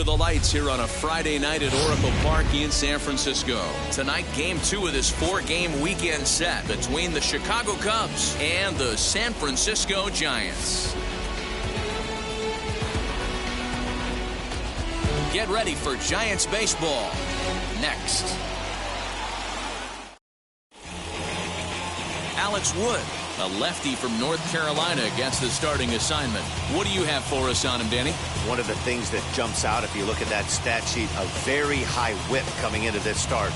to the lights here on a Friday night at Oracle Park in San Francisco. Tonight, game 2 of this 4-game weekend set between the Chicago Cubs and the San Francisco Giants. Get ready for Giants baseball next. Alex Wood, a lefty from North Carolina, gets the starting assignment. What do you have for us on him, Danny? One of the things that jumps out if you look at that stat sheet, a very high whip coming into this start.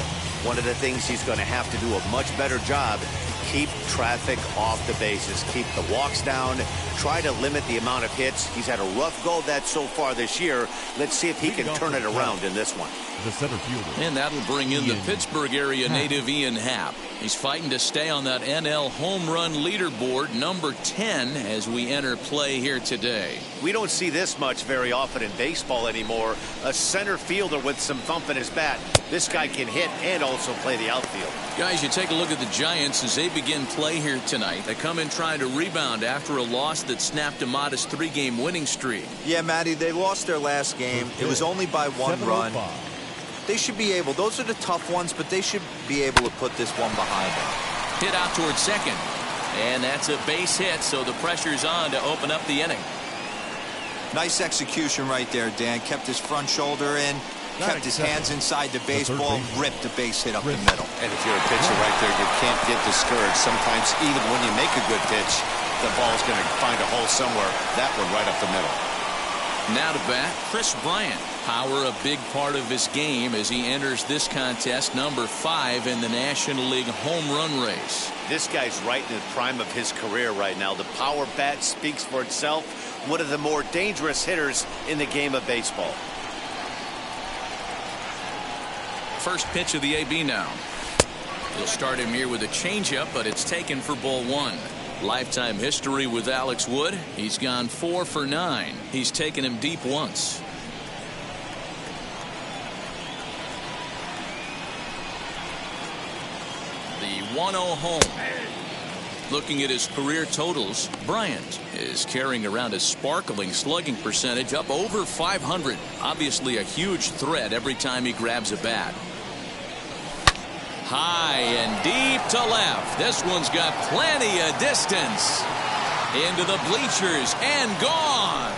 One of the things he's going to have to do a much better job, keep traffic off the bases, keep the walks down, try to limit the amount of hits. He's had a rough go of that so far this year. Let's see if he can turn it around in this one. The center fielder. And that'll bring in the Pittsburgh area native Ian Happ. He's fighting to stay on that NL home run leaderboard, number 10, as we enter play here today. We don't see this much very often in baseball anymore. A center fielder with some thump in his bat. This guy can hit and also play the outfield. Guys, you take a look at the Giants as they begin play here tonight. They come in trying to rebound after a loss that snapped a modest 3-game winning streak. Yeah, Matty, they lost their last game. It was only by 1 run. They should be able, those are the tough ones, but they should be able to put this one behind them. Hit out towards second. And that's a base hit, so the pressure's on to open up the inning. Nice execution right there, Dan. Kept his front shoulder in, kept his hands inside the baseball, ripped the base hit up the middle. And if you're a pitcher right there, you can't get discouraged. Sometimes even when you make a good pitch, the ball's going to find a hole somewhere. That one right up the middle. Now to bat, Chris Bryant. Power a big part of his game as he enters this contest, number 5 in the National League home run race. This guy's right in the prime of his career right now. The power bat speaks for itself. One of the more dangerous hitters in the game of baseball. First pitch of the AB now. He'll start him here with a changeup, but it's taken for ball 1. Lifetime history with Alex Wood. He's gone 4 for 9. He's taken him deep once. The 1-0 home. Looking at his career totals, Bryant is carrying around a sparkling slugging percentage up over 500. Obviously a huge threat every time he grabs a bat. High and deep to left. This one's got plenty of distance. Into the bleachers and gone.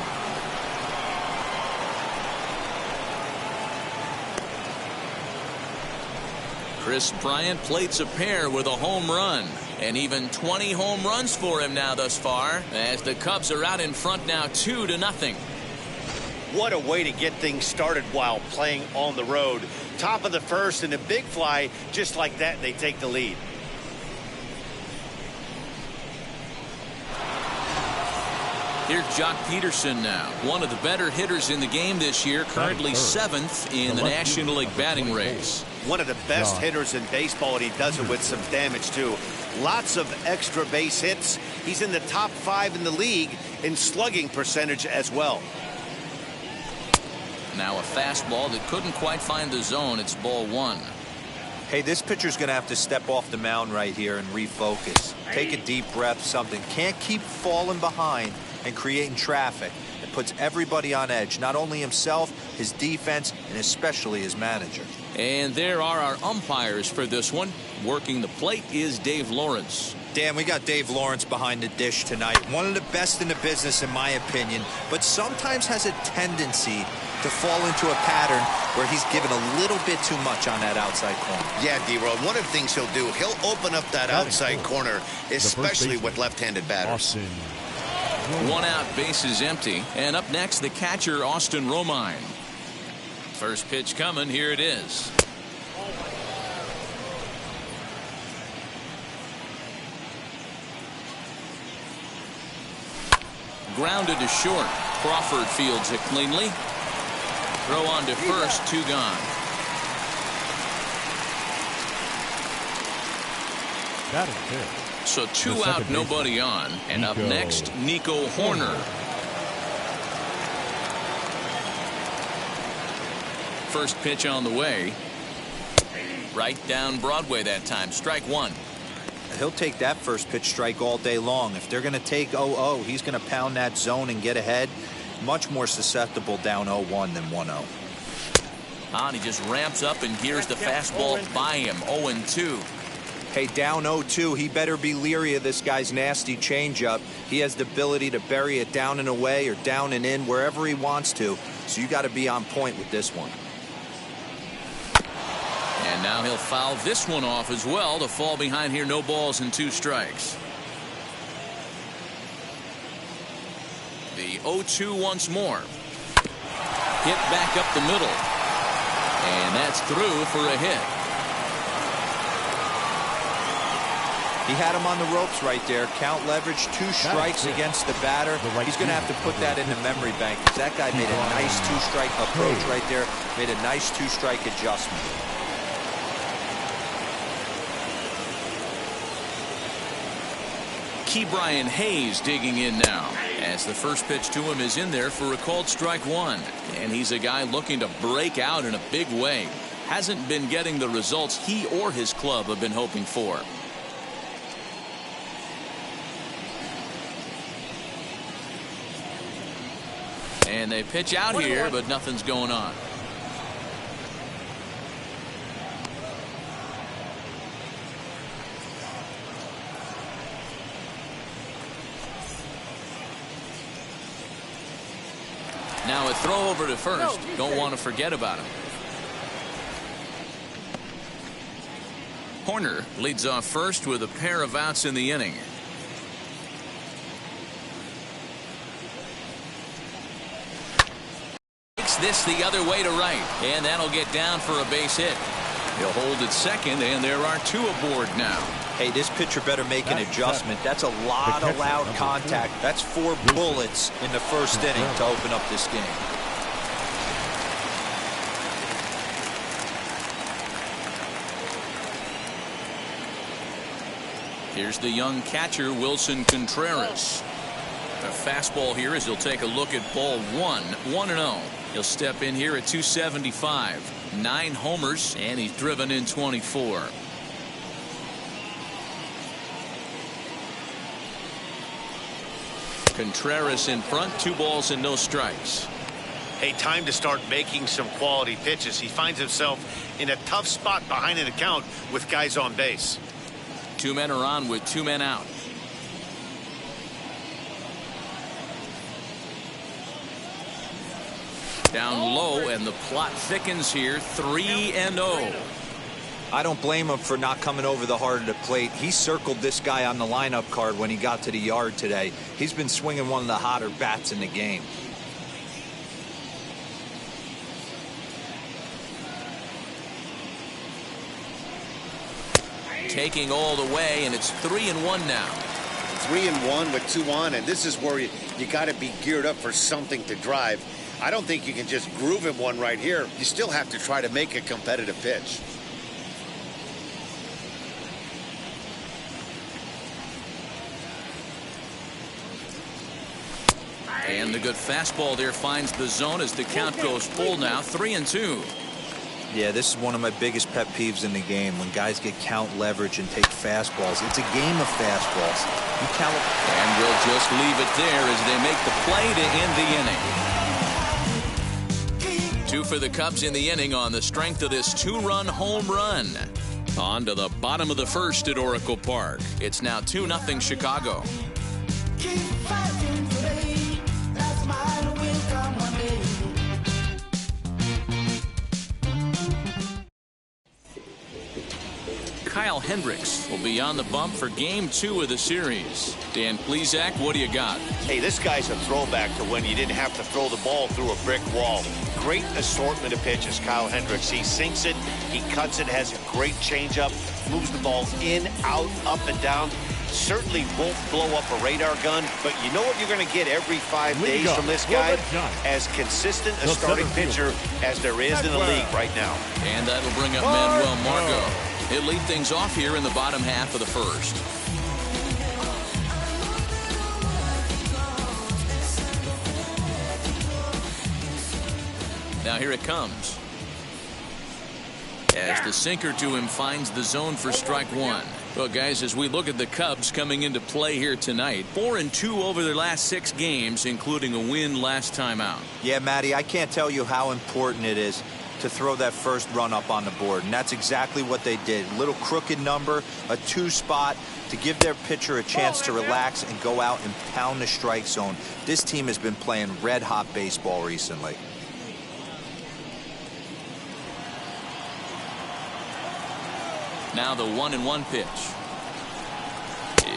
Chris Bryant plates a pair with a home run. And even 20 home runs for him now thus far, as the Cubs are out in front now 2-0. What a way to get things started while playing on the road. Top of the first and a big fly, just like that, they take the lead. Here's Jock Peterson now, one of the better hitters in the game this year, currently 7th in the National League batting race. One of the best hitters in baseball, and he does it with some damage too. Lots of extra base hits. He's in the top 5 in the league in slugging percentage as well. Now a fastball that couldn't quite find the zone. It's ball 1. Hey, this pitcher's going to have to step off the mound right here and refocus. Take a deep breath, something. Can't keep falling behind and creating traffic. It puts everybody on edge, not only himself, his defense, and especially his manager. And there are our umpires for this one. Working the plate is Dave Lawrence. Dan, we got Dave Lawrence behind the dish tonight. One of the best in the business, in my opinion, but sometimes has a tendency to fall into a pattern where he's given a little bit too much on that outside corner. Yeah, D-Roll, one of the things he'll do, he'll open up that outside corner, especially with left-handed batters. 1 out, base is empty. And up next, the catcher, Austin Romine. First pitch coming, here it is. Grounded to short. Crawford fields it cleanly. Throw on to first, 2 gone. So 2 out, nobody on. And up next, Nico Horner. First pitch on the way. Right down Broadway that time. Strike 1. He'll take that first pitch strike all day long. If they're going to take 0-0, he's going to pound that zone and get ahead. much more susceptible down 0-1 than 1-0. And he just ramps up, and here's the fastball by him. 0-2. Hey, down 0-2, he better be leery of this guy's nasty changeup. He has the ability to bury it down and away or down and in, wherever he wants to. So you got to be on point with this one. And now he'll foul this one off as well to fall behind here. No balls and 2 strikes. The 0-2 once more. Hit back up the middle. And that's through for a hit. He had him on the ropes right there. Count leverage, 2 strikes against the batter. He's going to have to put that in the memory bank, because that guy made a nice 2-strike approach right there. Made a nice 2-strike adjustment. Brian Hayes digging in now, as the first pitch to him is in there for a called strike 1. And he's a guy looking to break out in a big way. Hasn't been getting the results he or his club have been hoping for. And they pitch out here, but nothing's going on. Now a throw over to first. Don't want to forget about him. Horner leads off first with a pair of outs in the inning. Takes this the other way to right, and that'll get down for a base hit. He'll hold at second, and there are 2 aboard now. Hey, this pitcher better make an adjustment. That's a lot of loud contact. That's 4 bullets in the first inning to open up this game. Here's the young catcher, Wilson Contreras. A fastball here as he'll take a look at ball 1. 1-0. He'll step in here at 275. 9 homers, and he's driven in 24. Contreras in front, 2 balls and no strikes. Hey, time to start making some quality pitches. He finds himself in a tough spot behind an account with guys on base. 2 men are on with 2 men out. Down low, and the plot thickens here. 3-0. I don't blame him for not coming over the heart of the plate. He circled this guy on the lineup card when he got to the yard today. He's been swinging one of the hotter bats in the game. Taking all the way, and it's 3-1 now. 3-1 with 2 on, and this is where you got to be geared up for something to drive. I don't think you can just groove him one right here. You still have to try to make a competitive pitch. And the good fastball there finds the zone as the count goes full now. 3-2. Yeah, this is one of my biggest pet peeves in the game, when guys get count leverage and take fastballs. It's a game of fastballs. And we'll just leave it there as they make the play to end the inning. 2 for the Cubs in the inning on the strength of this 2-run home run. On to the bottom of the first at Oracle Park. It's now 2-0 Chicago. Kyle Hendricks will be on the bump for game 2 of the series. Dan Plesac, what do you got? Hey, this guy's a throwback to when you didn't have to throw the ball through a brick wall. Great assortment of pitches, Kyle Hendricks. He sinks it, he cuts it, has a great changeup, moves the ball in, out, up, and down. Certainly won't blow up a radar gun, but you know what you're going to get every 5 days from this guy? As consistent a starting pitcher as there is in the league right now. And that'll bring up Manuel Margot. He'll lead things off here in the bottom half of the first. Now here it comes. As the sinker to him finds the zone for strike 1. Well, guys, as we look at the Cubs coming into play here tonight, 4-2 over their last 6 games, including a win last time out. Yeah, Matty, I can't tell you how important it is to throw that first run up on the board, and that's exactly what they did. Little crooked number, a 2 spot to give their pitcher a chance to relax and go out and pound the strike zone. This team has been playing red-hot baseball recently. Now the 1-1 pitch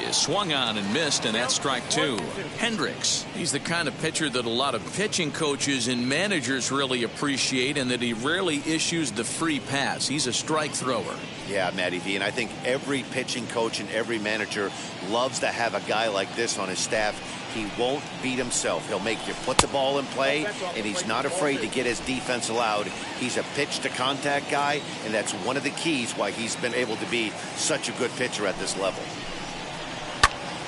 is swung on and missed, and that's strike 2. Hendricks, he's the kind of pitcher that a lot of pitching coaches and managers really appreciate, and that he rarely issues the free pass. He's a strike thrower. Yeah, Matty V, and I think every pitching coach and every manager loves to have a guy like this on his staff. He won't beat himself. He'll make you put the ball in play, and he's not afraid to get his defense allowed. He's a pitch-to-contact guy, and that's one of the keys why he's been able to be such a good pitcher at this level.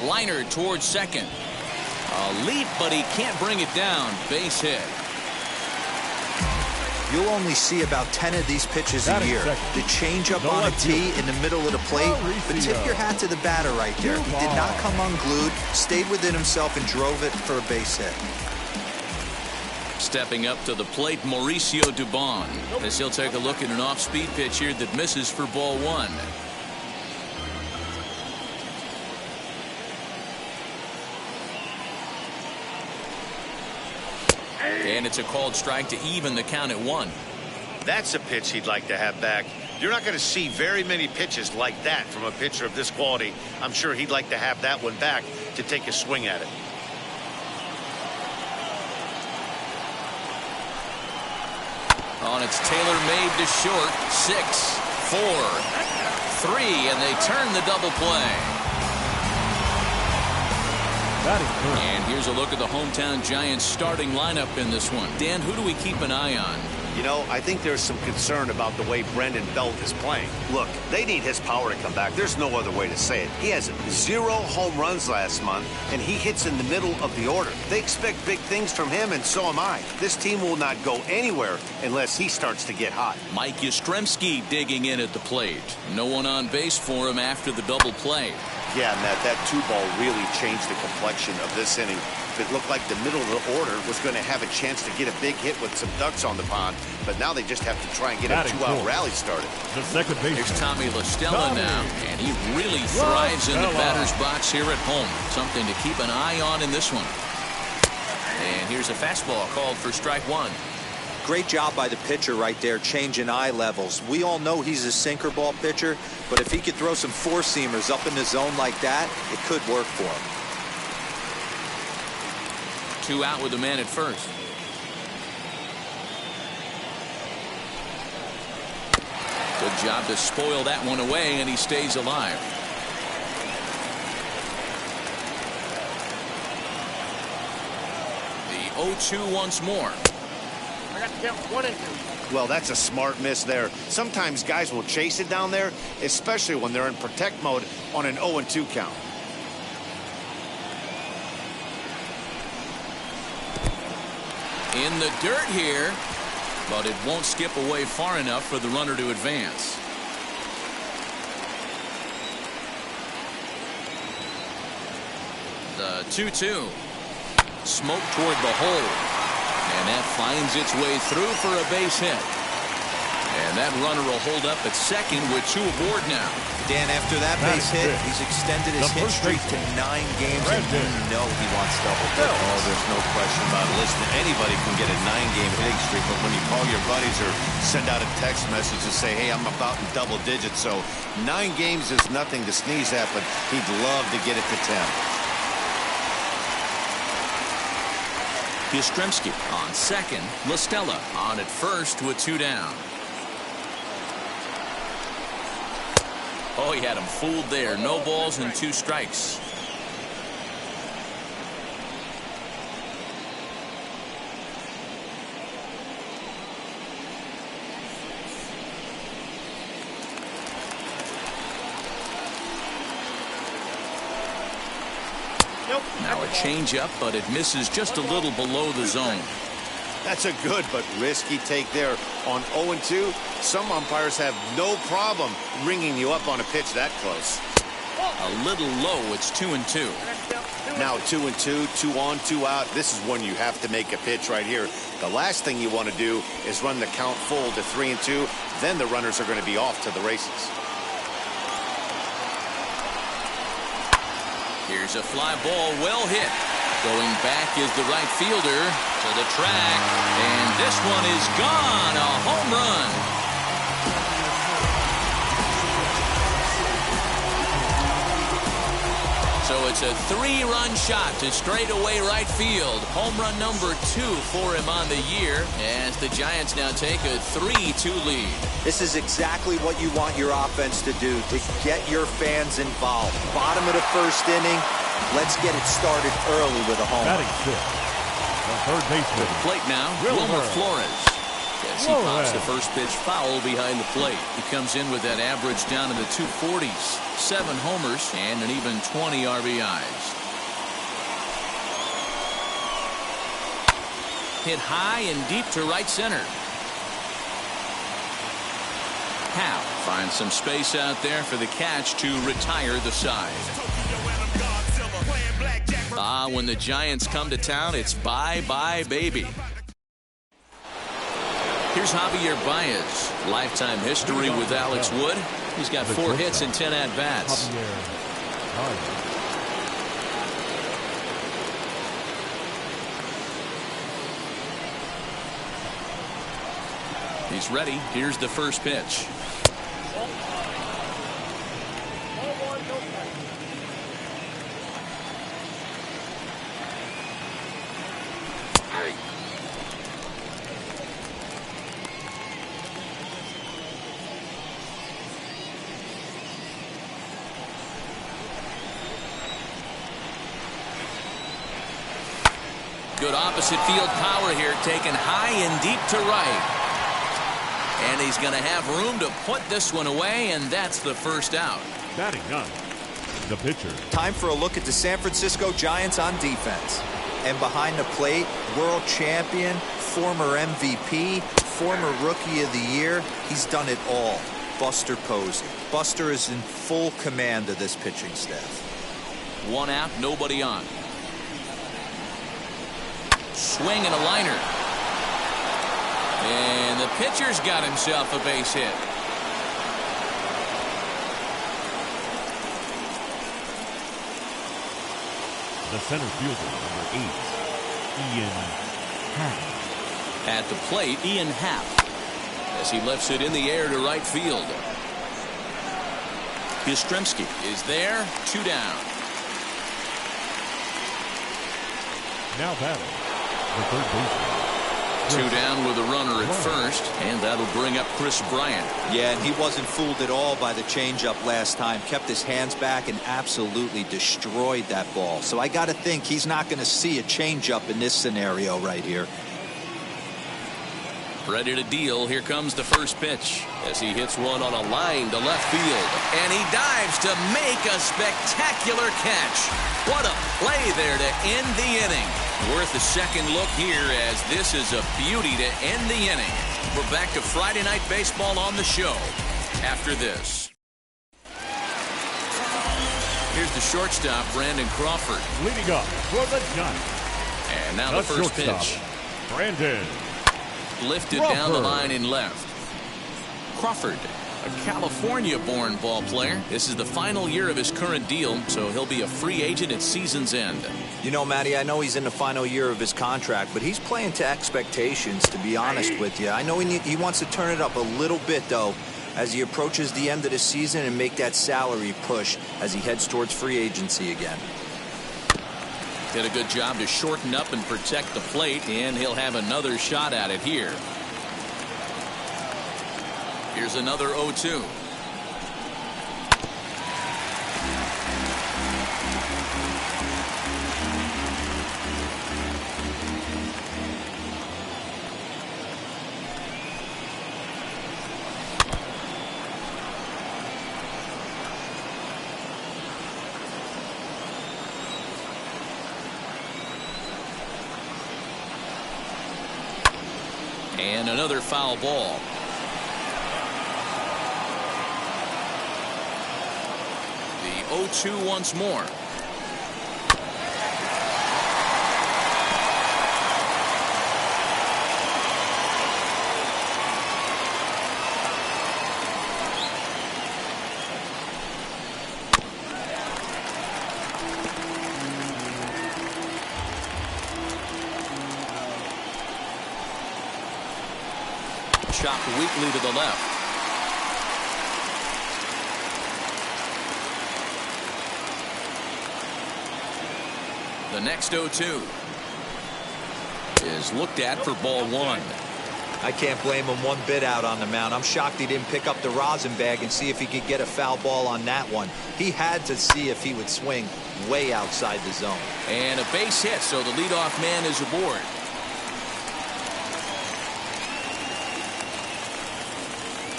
Liner towards second. A leap, but he can't bring it down. Base hit. You'll only see about 10 of these pitches a year. The changeup on a tee in the middle of the plate. But tip your hat to the batter right there. He did not come unglued, stayed within himself, and drove it for a base hit. Stepping up to the plate, Mauricio Dubon, as he'll take a look at an off-speed pitch here that misses for ball 1. And it's a called strike to even the count at 1. That's a pitch he'd like to have back. You're not going to see very many pitches like that from a pitcher of this quality. I'm sure he'd like to have that one back to take a swing at it. On its tailor-made to short. 6, 4, 3, and they turn the double play. And here's a look at the hometown Giants starting lineup in this one. Dan, who do we keep an eye on? You know, I think there's some concern about the way Brendan Belt is playing. Look, they need his power to come back. There's no other way to say it. He has 0 home runs last month, and he hits in the middle of the order. They expect big things from him, and so am I. This team will not go anywhere unless he starts to get hot. Mike Yastrzemski digging in at the plate. No one on base for him after the double play. Yeah, Matt, that 2-ball really changed the complexion of this inning. It looked like the middle of the order was going to have a chance to get a big hit with some ducks on the pond, but now they just have to try and get a 2-out rally started. The second baseman. Here's Tommy La Stella now, and he really thrives in the batter's box here at home. Something to keep an eye on in this one. And here's a fastball called for strike 1. Great job by the pitcher right there, changing eye levels. We all know he's a sinker ball pitcher, but if he could throw some four-seamers up in the zone like that, it could work for him. 2 out with a man at first. Good job to spoil that one away, and he stays alive. The 0-2 once more. I got to count 1 and 2. Well, that's a smart miss there. Sometimes guys will chase it down there, especially when they're in protect mode on an 0-2 count. In the dirt here, but it won't skip away far enough for the runner to advance. The 2-2. Smoke toward the hole. And that finds its way through for a base hit. And that runner will hold up at second with 2 aboard now. Dan, after that base hit, he's extended his hit streak to 9 games, and you know he wants double digits. Oh, there's no question about it. Listen, anybody can get a 9-game hitting streak, but when you call your buddies or send out a text message and say, hey, I'm about in double digits, so 9 games is nothing to sneeze at, but he'd love to get it to 10. Yastrzemski on second. La Stella on at first with 2 down. Oh, he had him fooled there. No balls and 2 strikes. Now a changeup, but it misses just a little below the zone. That's a good but risky take there on 0-2. Some umpires have no problem ringing you up on a pitch that close. A little low. It's 2-2. Now 2-2, 2 on, 2 out. This is when you have to make a pitch right here. The last thing you want to do is run the count full to 3-2. Then the runners are going to be off to the races. Here's a fly ball, well hit. Going back is the right fielder to the track, and this one is gone. A home run. So it's a 3-run shot to straightaway right field. Home run number 2 for him on the year, as the Giants now take a 3-2 lead. This is exactly what you want your offense to do, to get your fans involved. Bottom of the first inning, let's get it started early with a home. Batting fifth, the third baseman. To the plate now, Wilmer Flores. As he pops the first pitch foul behind the plate. He comes in with that average down in the 240s. 7 homers and an even 20 RBIs. Hit high and deep to right center. Howe finds some space out there for the catch to retire the side. When the Giants come to town, it's bye-bye, baby. Here's Javier Baez. Lifetime history with Alex Wood. He's got 4 hits and 10 at-bats. He's ready. Here's the first pitch. Good opposite field power here, taken high and deep to right. And he's going to have room to put this one away, and that's the first out. Batting ninth, the pitcher. Time for a look at the San Francisco Giants on defense. And behind the plate, world champion, former MVP, former Rookie of the Year, he's done it all. Buster Posey. Buster is in full command of this pitching staff. 1 out, nobody on. Swing and a liner. And the pitcher's got himself a base hit. The center fielder, number 8, Ian Happ. At the plate, Ian Happ, as he lifts it in the air to right field. Yastrzemski is there, 2 down. Now batting, the third baseman. 2 down with a runner at first, and that'll bring up Chris Bryant. Yeah, and he wasn't fooled at all by the changeup last time. Kept his hands back and absolutely destroyed that ball. So I got to think he's not going to see a changeup in this scenario right here. Ready to deal. Here comes the first pitch as he hits one on a line to left field. And he dives to make a spectacular catch. What a play there to end the inning. Worth a second look here, as this is a beauty to end the inning. We're back to Friday Night Baseball on the show after this. Here's the shortstop, Brandon Crawford. Leading up for the Giants. And now the first pitch. Brandon Lifted Crawford. down the line in left. Crawford, a California-born ball player. This is the final year of his current deal, so he'll be a free agent at season's end. You know, Matty, I know he's in the final year of his contract, but he's playing to expectations, to be honest with you. I know he wants to turn it up a little bit, though, as he approaches the end of the season and make that salary push as he heads towards free agency again. Did a good job to shorten up and protect the plate, and he'll have another shot at it here. Here's another 0-2. And another foul ball. The 0-2 once more. Chopped weakly to the left. The next 0-2 is looked at for ball one. I can't blame him one bit out on the mound. I'm shocked he didn't pick up the rosin bag and see if he could get a foul ball on that one. He had to see if he would swing way outside the zone. And a base hit, so the leadoff man is aboard.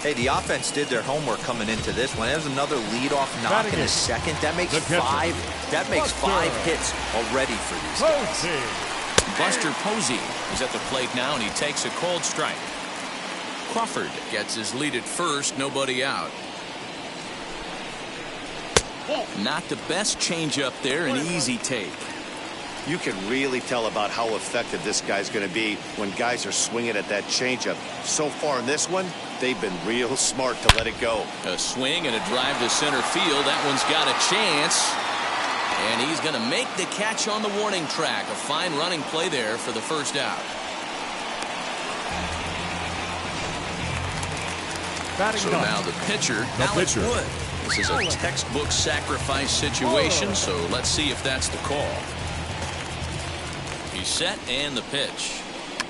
Hey, the offense did their homework coming into this one. There's another leadoff knock in the second. That makes five. That makes 5 hits already for these guys. Buster Posey is at the plate now, and he takes a cold strike. Crawford gets his lead at first, nobody out. Not the best changeup there, an easy take. You can really tell about how effective this guy's going to be when guys are swinging at that changeup. So far in this one, they've been real smart to let it go. A swing and a drive to center field. That one's got a chance. And he's going to make the catch on the warning track. A fine running play there for the first out. So now the pitcher, Alex Wood. This is a textbook sacrifice situation, so let's see if that's the call. He's set and the pitch.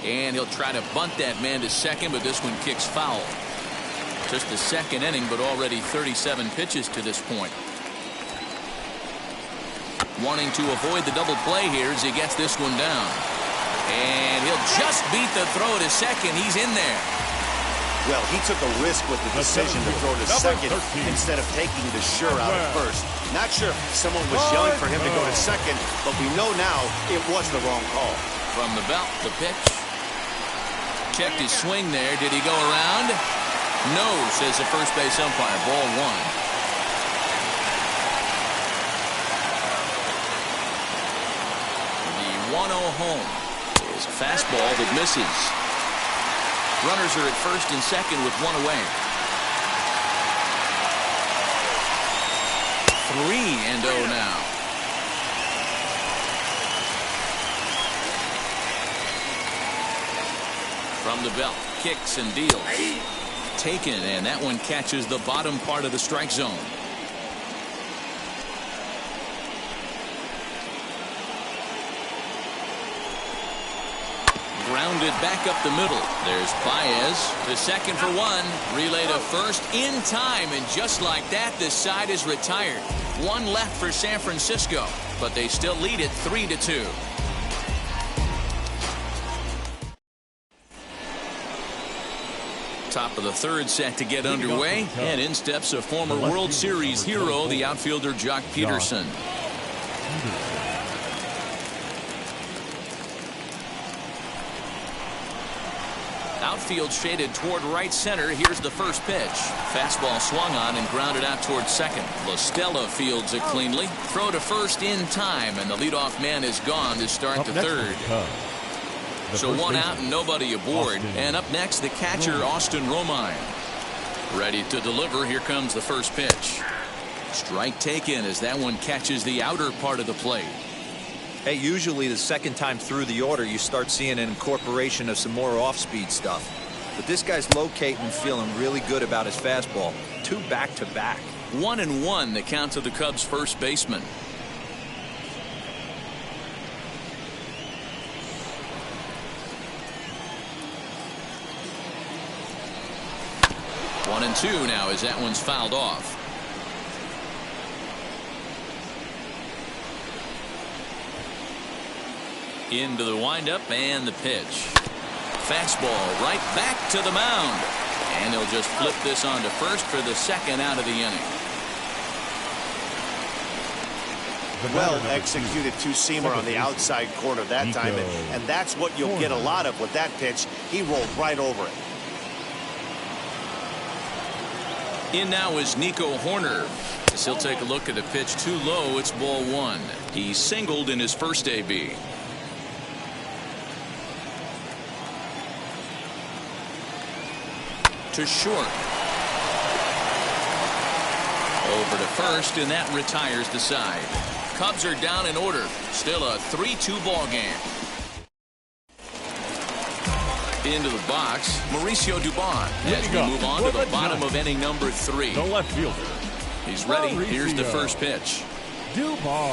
And he'll try to bunt that man to second, but this one kicks foul. Just the second inning, but already 37 pitches to this point. Wanting to avoid the double play here as he gets this one down. And he'll just beat the throw to second. He's in there. Well, he took a risk with the decision to throw to second instead of taking the sure out at first. Not sure if someone was yelling for him to go to second, but we know now it was the wrong call. From the belt, the pitch. Checked his swing there. Did he go around? No, says the first base umpire. Ball one. The 1-0 home is a fastball that misses. Runners are at first and second with one away. 3-0 now. From the belt, kicks and deals. Taken, and that one catches the bottom part of the strike zone. Grounded back up the middle. There's Baez to second for one. Relay to first in time, and just like that, this side is retired. One left for San Francisco, but they still lead it 3-2. Top of the third set to get underway, and in steps a former World Series hero, the outfielder Jock Peterson. Outfield shaded toward right center. Here's the first pitch. Fastball swung on and grounded out toward second. La Stella fields it cleanly. Throw to first in time, and the leadoff man is gone to start the third. So one out and nobody aboard. And up next, the catcher, Austin Romine. Ready to deliver. Here comes the first pitch. Strike taken as that one catches the outer part of the plate. Hey, usually the second time through the order, you start seeing an incorporation of some more off-speed stuff. But this guy's locating and feeling really good about his fastball. 2 back-to-back. 1-1, the count to the Cubs' first baseman. One and two now as that one's fouled off. Into the windup and the pitch. Fastball right back to the mound. And they'll just flip this on to first for the second out of the inning. Well executed two-seamer on the outside corner that time, and that's what you'll get a lot of with that pitch. He rolled right over it. In now is Nico Horner. As he'll take a look at the pitch too low. It's ball one. He singled in his first AB. To short. Over to first, and that retires the side. Cubs are down in order. Still a 3-2 ball game. Into the box, Mauricio Dubon as we move on to the bottom of inning number 3. The left fielder. He's ready. Here's the first pitch. Dubon.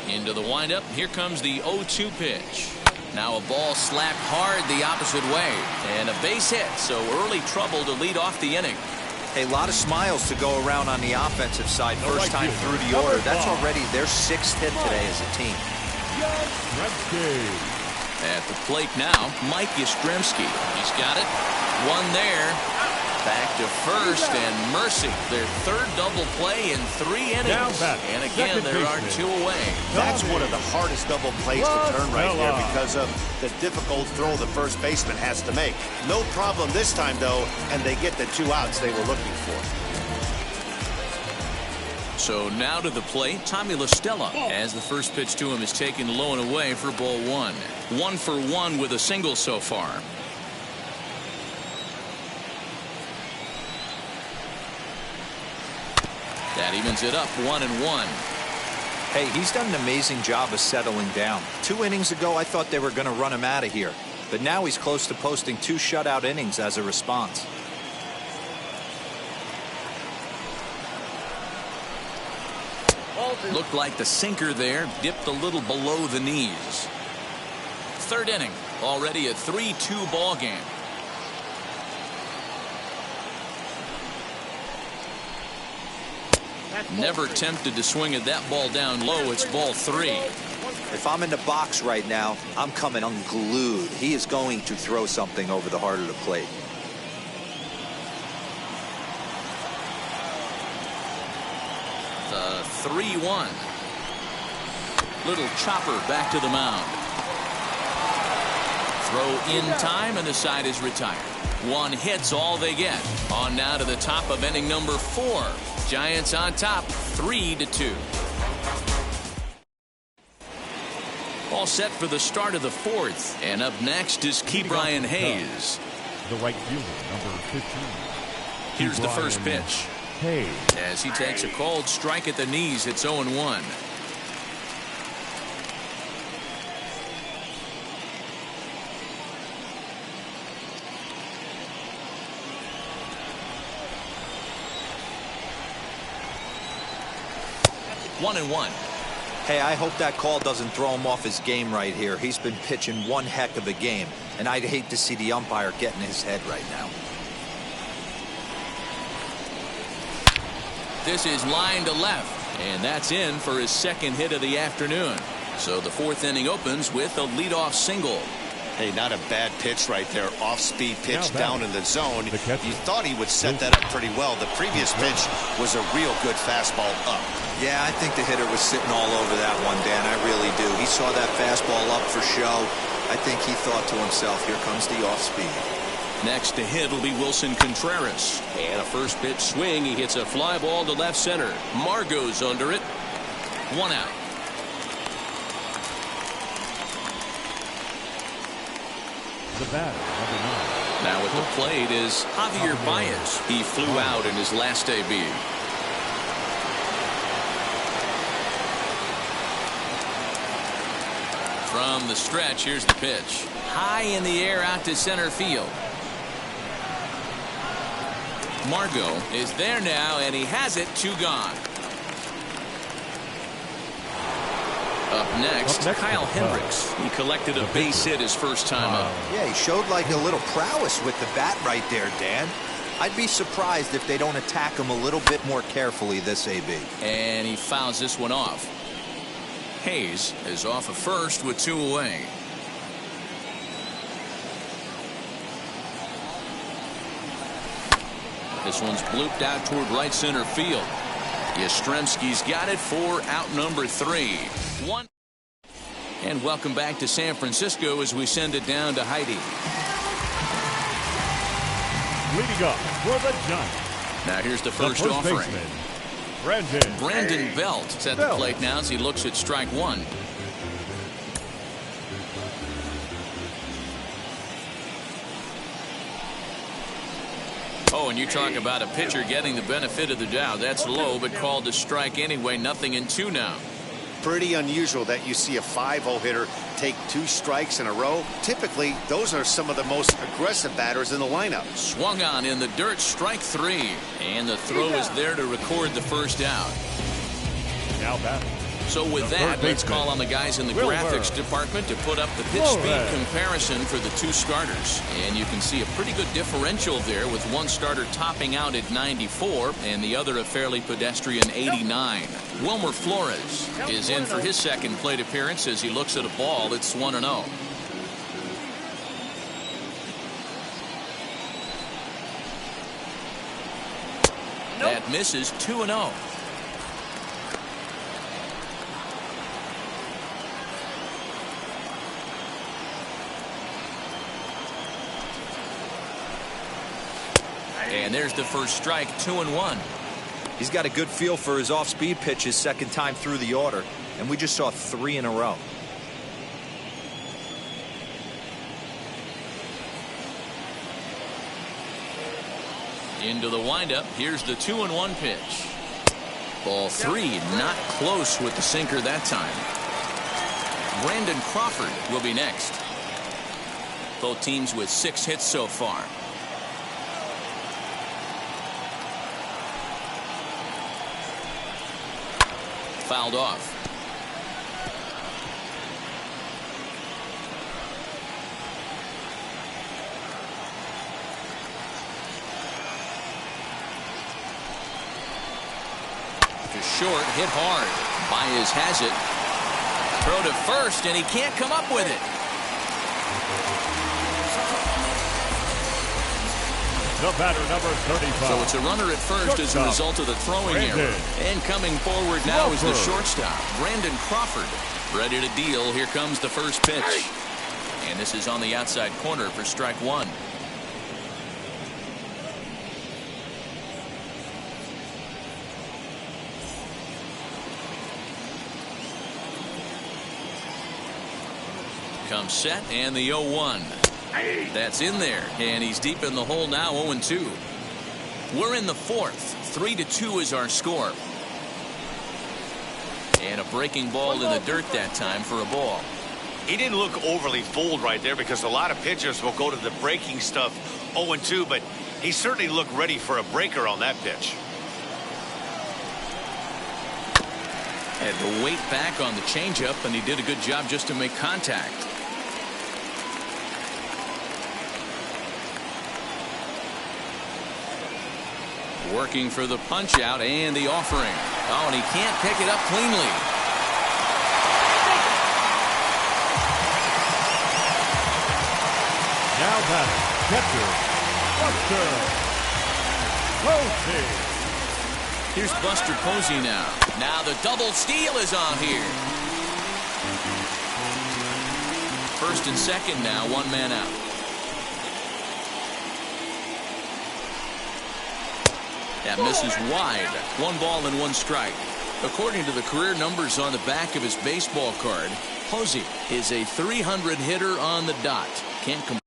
Into the windup. Here comes the 0-2 pitch. Now a ball slapped hard the opposite way. And a base hit, so early trouble to lead off the inning. A lot of smiles to go around on the offensive side. First time through the order. That's already their 6th hit today as a team. At the plate now, Mike Yastrzemski. He's got it. One there. Back to first, and mercy. Their 3rd double play in 3 innings. And again, there are 2 away. That's one of the hardest double plays to turn right there because of the difficult throw the first baseman has to make. No problem this time, though, and they get the 2 outs they were looking for. So now to the plate, Tommy La Stella, as the first pitch to him is taken low and away for ball 1. 1 for 1 with a single so far. That evens it up 1-1. Hey, he's done an amazing job of settling down. 2 innings ago, I thought they were going to run him out of here. But now he's close to posting 2 shutout innings as a response. Looked like the sinker there dipped a little below the knees. 3rd inning. Already a 3-2 ball game. Never tempted to swing at that ball down low. It's ball 3. If I'm in the box right now, I'm coming unglued. He is going to throw something over the heart of the plate. The 3-1. Little chopper back to the mound. Throw in time, and the side is retired. 1 hit's all they get. On now to the top of inning number 4. Giants on top, 3-2. All set for the start of the 4th. And up next is Ke'Bryan Hayes. The right fielder, number 15. Here's the first pitch. Hayes. As he takes a cold strike at the knees, it's 0-1. One and 1. Hey, I hope that call doesn't throw him off his game right here. He's been pitching one heck of a game, and I'd hate to see the umpire get in his head right now. This is line to left, and that's in for his 2nd hit of the afternoon. So the 4th inning opens with a leadoff single. Hey, not a bad pitch right there. Off-speed pitch down in the zone. You thought he would set that up pretty well. The previous pitch was a real good fastball up. Yeah, I think the hitter was sitting all over that one, Dan. I really do. He saw that fastball up for show. I think he thought to himself, here comes the off-speed. Next to hit will be Wilson Contreras. And a first pitch swing. He hits a fly ball to left center. Margot's under it. 1 out. The batter, number 9. Now at the plate is Javier Baez. He flew out in his last AB. From the stretch, here's the pitch. High in the air out to center field. Margot is there now, and he has it. 2 gone. Up next, Kyle Hendricks. He collected a base hit his first time up. Yeah, he showed like a little prowess with the bat right there, Dan. I'd be surprised if they don't attack him a little bit more carefully this AB. And he fouls this one off. Hayes is off of first with 2 away. This one's blooped out toward right center field. Yastrzemski's got it for out number 3. 1. And welcome back to San Francisco as we send it down to Heidi. Leading up for the Giants. Now here's the first offering. Baseman, Brandon Belt at the plate now as he looks at strike 1. Oh, and you talk about a pitcher getting the benefit of the doubt. That's low, but called a strike anyway. Nothing in 2 now. Pretty unusual that you see a 5-0 hitter take 2 strikes in a row. Typically, those are some of the most aggressive batters in the lineup. Swung on in the dirt, strike 3. And the throw is there to record the first out. now batting. So with that, let's call on the guys in the graphics department to put up the pitch speed comparison for the 2 starters. And you can see a pretty good differential there with one starter topping out at 94 and the other a fairly pedestrian 89. Wilmer Flores is in for his second plate appearance as he looks at a ball that's 1-0. That misses 2-0. And there's the first strike, 2-1. He's got a good feel for his off-speed pitches second time through the order, and we just saw 3 in a row. Into the windup. Here's the 2-1 pitch. Ball 3, not close with the sinker that time. Brandon Crawford will be next. Both teams with 6 hits so far. Fouled off. To short, hit hard. Baez has it. Throw to first, and he can't come up with it. The batter, number 35. So it's a runner at first as a result of the throwing error. And coming forward now is the shortstop, Brandon Crawford. Ready to deal. Here comes the first pitch. And this is on the outside corner for strike 1. Comes set, and the 0-1. That's in there, and he's deep in the hole now, 0-2. We're in the 4th. 3-2 is our score. And a breaking ball in the dirt that time for a ball. He didn't look overly fooled right there because a lot of pitchers will go to the breaking stuff 0-2, but he certainly looked ready for a breaker on that pitch. Had to wait back on the changeup, and he did a good job just to make contact. Working for the punch out and the offering. Oh, and he can't pick it up cleanly. Now batting, catcher, Buster Posey. Here's Buster Posey now. Now the double steal is on here. First and second now, 1 man out. That misses wide. 1 ball and 1 strike. According to the career numbers on the back of his baseball card, Posey is a 300 hitter on the dot. Can't compare.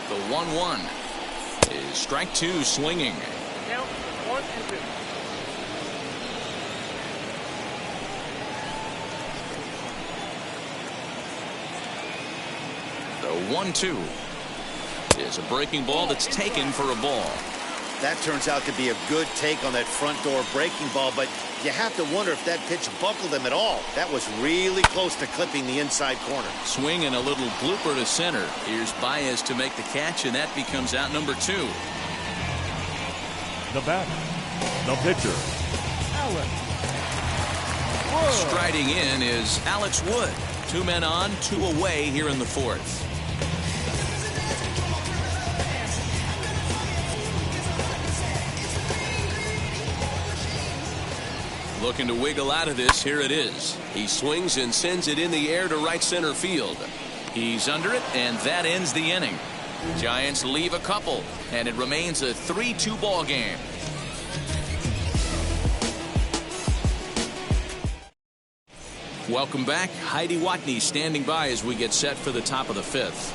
The 1-1 is strike 2 swinging. Count 1-2. The 1-2 is a breaking ball that's taken for a ball. That turns out to be a good take on that front door breaking ball, but you have to wonder if that pitch buckled him at all. That was really close to clipping the inside corner. Swing and a little blooper to center. Here's Baez to make the catch, and that becomes out number 2. The batter, the pitcher, Alex Wood. Striding in is Alex Wood. 2 men on, 2 away here in the 4th. Looking to wiggle out of this. Here it is. He swings and sends it in the air to right center field. He's under it, and that ends the inning. Giants leave a couple, and it remains a 3-2 ball game. Welcome back. Heidi Watney standing by as we get set for the top of the 5th.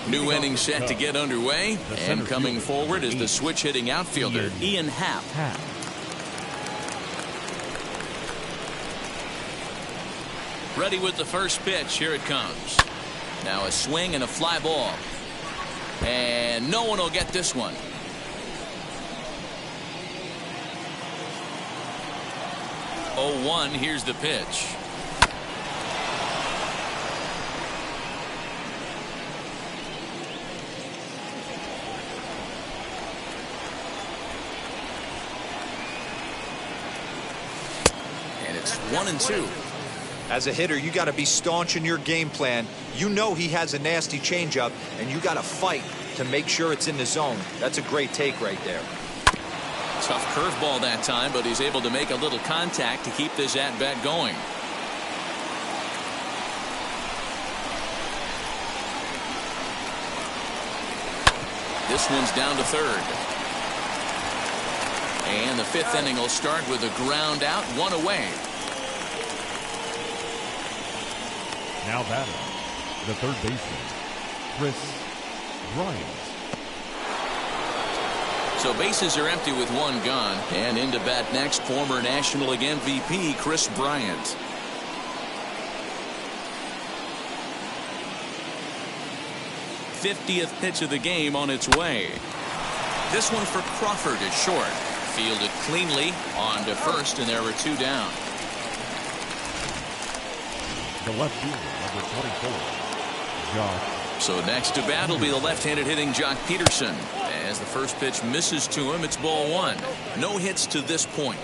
New inning set to get underway, and coming forward is the switch hitting outfielder Ian Happ. Ready with the first pitch. Here it comes. Now a swing and a fly ball. And no one will get this one. Oh, 1. Here's the pitch. And it's 1-2. As a hitter, you got to be staunch in your game plan. You know he has a nasty changeup, and you got to fight to make sure it's in the zone. That's a great take right there. Tough curveball that time, but he's able to make a little contact to keep this at-bat going. This one's down to 3rd. And the 5th inning will start with a ground out, 1 away. Now batting, the third baseman, Chris Bryant. So bases are empty with 1 gone, and into bat next, former National League MVP Chris Bryant. '50th pitch of the game on its way. This one for Crawford is short. Fielded cleanly on to first, and there were 2 down. The left fielder, number 24, Jock. So next to bat will be the left-handed hitting Jock Peterson. As the first pitch misses to him, it's ball 1. No hits to this point.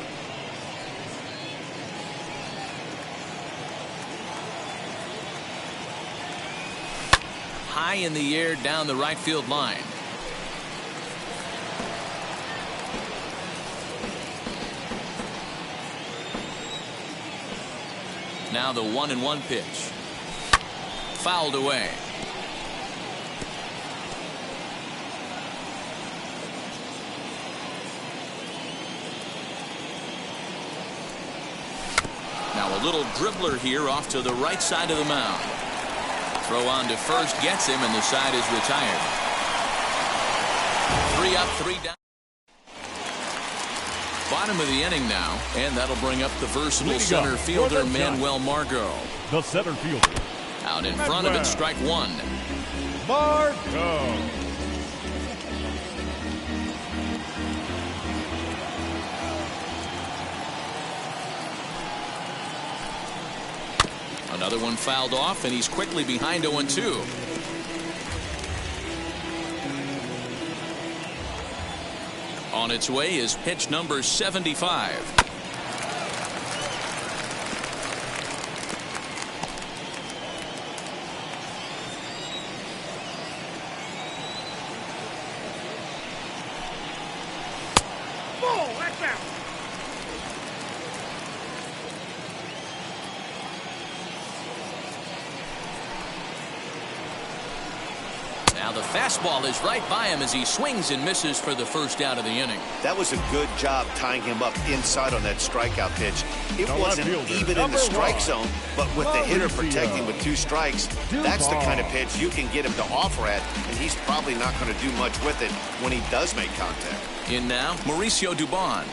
High in the air down the right field line. Now the 1-1 pitch. Fouled away. Now a little dribbler here off to the right side of the mound. Throw on to first gets him, and the side is retired. 3 up, 3 down. Bottom of the inning now, and that'll bring up the versatile center fielder Manuel Margot. The center fielder. Out in front of it, strike 1. Margot. Another one fouled off, and he's quickly behind 0-2. On its way is pitch number 75. Now the fastball is right by him as he swings and misses for the first out of the inning. That was a good job tying him up inside on that strikeout pitch. It wasn't even in the strike zone, but with the hitter protecting with 2 strikes, that's the kind of pitch you can get him to offer at, and he's probably not going to do much with it when he does make contact. In now, Mauricio Dubon.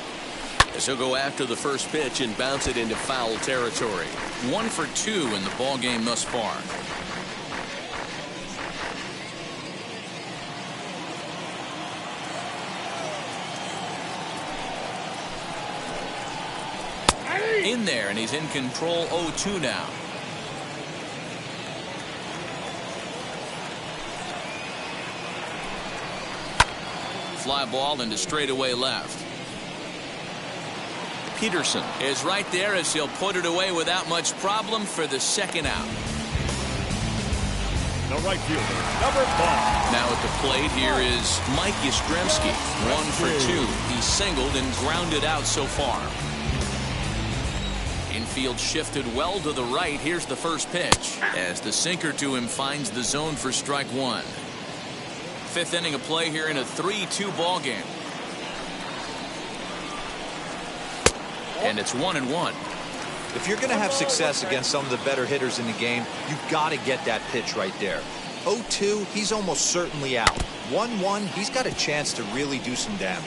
As he'll go after the first pitch and bounce it into foul territory. 1 for 2 in the ball game thus far. In there, and he's in control. 0-2 now. Fly ball into straightaway left. Peterson is right there as he'll put it away without much problem for the second out. The right fielder, number 5. Now at the plate here is Mike Yastrzemski. 1 for 2. He's singled and grounded out so far. Infield shifted well to the right. Here's the first pitch as the sinker to him finds the zone for strike 1. 5th inning of play here in a 3-2 ball game. And it's 1-1. If you're going to have success against some of the better hitters in the game, you've got to get that pitch right there. 0-2, he's almost certainly out. 1-1, he's got a chance to really do some damage.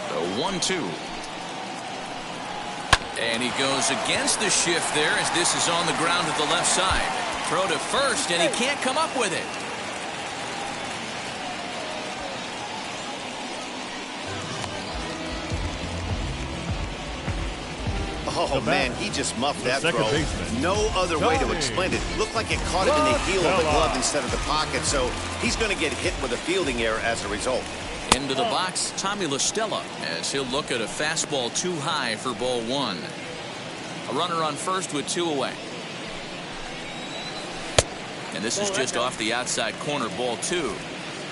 The 1-2. And he goes against the shift there as this is on the ground at the left side. Throw to first, and he can't come up with it. Oh, man, he just muffed that throw. Baseman. No other way to explain it. Looked like it caught him in the heel of the glove instead of the pocket, so he's going to get hit with a fielding error as a result. Into the box, Tommy La Stella, as he'll look at a fastball too high for ball 1. A runner on first with 2 away. And this is just off the outside corner, ball 2.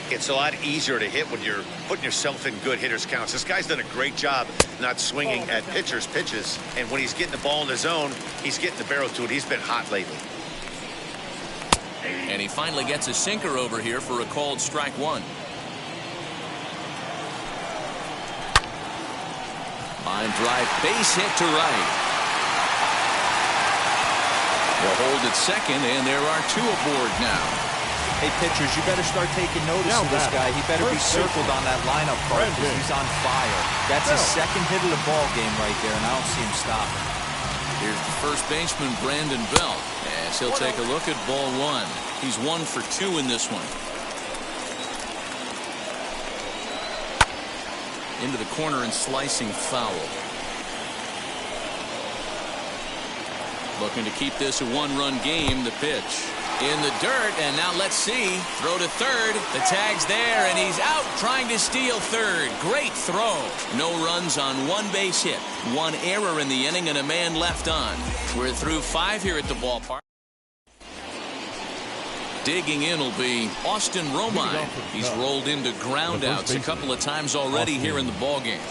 It's a lot easier to hit when you're putting yourself in good hitters counts. This guy's done a great job not swinging at pitchers' pitches. And when he's getting the ball in the zone, he's getting the barrel to it. He's been hot lately. And he finally gets a sinker over here for a called strike 1. Line drive, base hit to right. They'll hold at second, and there are 2 aboard now. Hey, pitchers, you better start taking notice of this guy. He better be circled on that lineup card because he's on fire. That's his second hit of the ball game right there, and I don't see him stopping. Here's the first baseman, Brandon Belt, as he'll take a look at ball 1. He's 1 for 2 in this one. Into the corner and slicing foul. Looking to keep this a 1-run game. The pitch in the dirt, and now let's see. Throw to third. The tag's there, and he's out trying to steal third. Great throw. No runs on 1 base hit. 1 error in the inning and a man left on. We're through 5 here at the ballpark. Digging in will be Austin Romine. He's rolled into ground outs a couple of times already here in the ball game.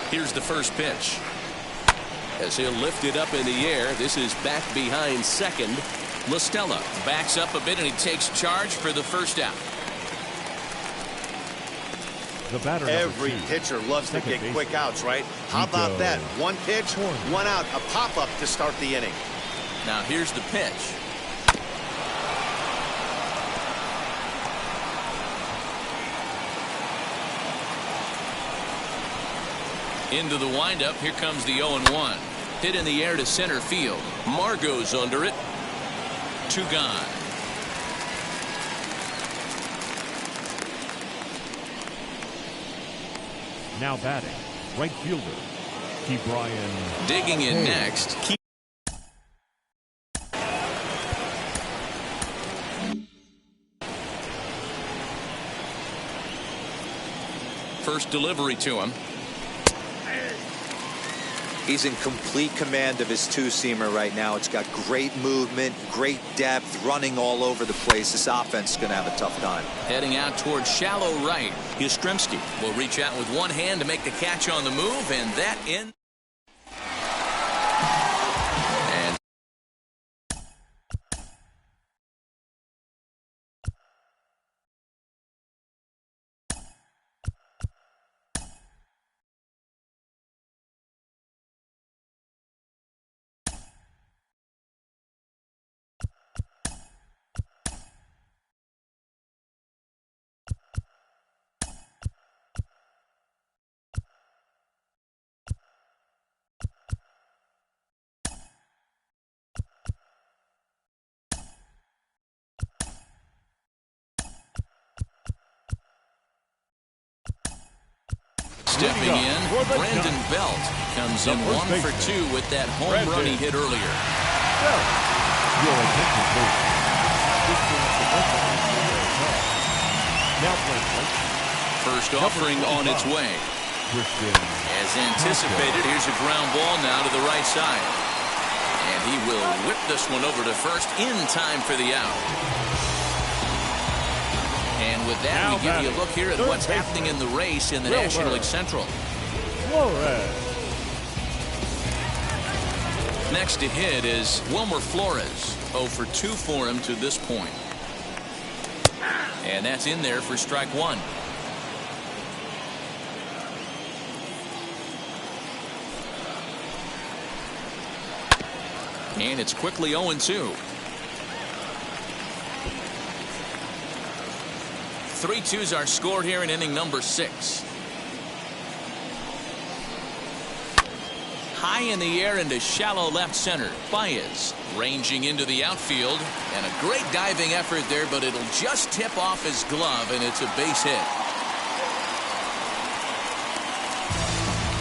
Here's the first pitch. As he'll lift it up in the air, this is back behind second. La Stella backs up a bit, and he takes charge for the first out. Every pitcher loves to get quick outs, right? How about that? 1 pitch, 1 out, a pop-up to start the inning. Now here's the pitch. Into the windup. Here comes the 0-1. Hit in the air to center field. Margot's under it. 2 gone. Now batting, right fielder, Ke'Bryan. Digging in next. First delivery to him. He's in complete command of his 2-seamer right now. It's got great movement, great depth, running all over the place. This offense is going to have a tough time. Heading out towards shallow right. Yastrzemski will reach out with one hand to make the catch on the move, and that in. Stepping in, Brandon Belt comes in 1 for 2 with that home run he hit earlier. Your attention, please. Now playing. First offering on its way. As anticipated, here's a ground ball now to the right side. And he will whip this one over to first in time for the out. And with that, we give you a look here at what's happening in the race in the National League Central. Next to hit is Wilmer Flores. 0 for 2 for him to this point. And that's in there for strike 1. And it's quickly 0-2. 3-2's our score here in inning number 6. High in the air into shallow left center. Baez ranging into the outfield. And a great diving effort there, but it'll just tip off his glove, and it's a base hit.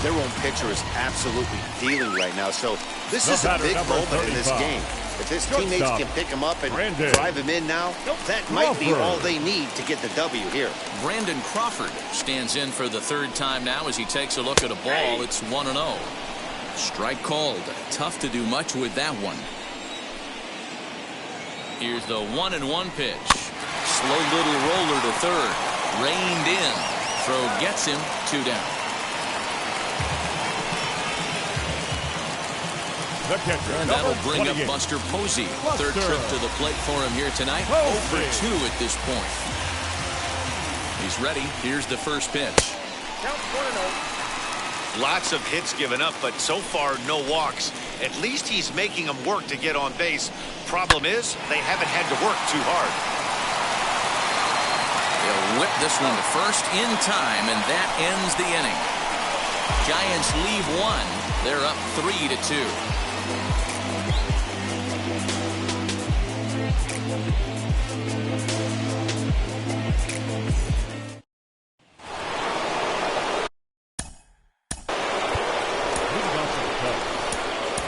Their own pitcher is absolutely dealing right now, so this is a big moment in this game. If his teammates can pick him up and drive him in now, that might be all they need to get the W here. Brandon Crawford stands in for the 3rd time now as he takes a look at a ball. It's 1-0. Strike called. Tough to do much with that one. Here's the 1-1 pitch. Slow little roller to third. Reined in. Throw gets him. 2 down. And that'll bring up Buster Posey. 3rd trip to the plate for him here tonight. 0 for 2 at this point. He's ready. Here's the first pitch. Count 1-0. Lots of hits given up, but so far no walks. At least he's making them work to get on base. Problem is, they haven't had to work too hard. He'll whip this one to first in time, and that ends the inning. Giants leave 1. They're up 3-2.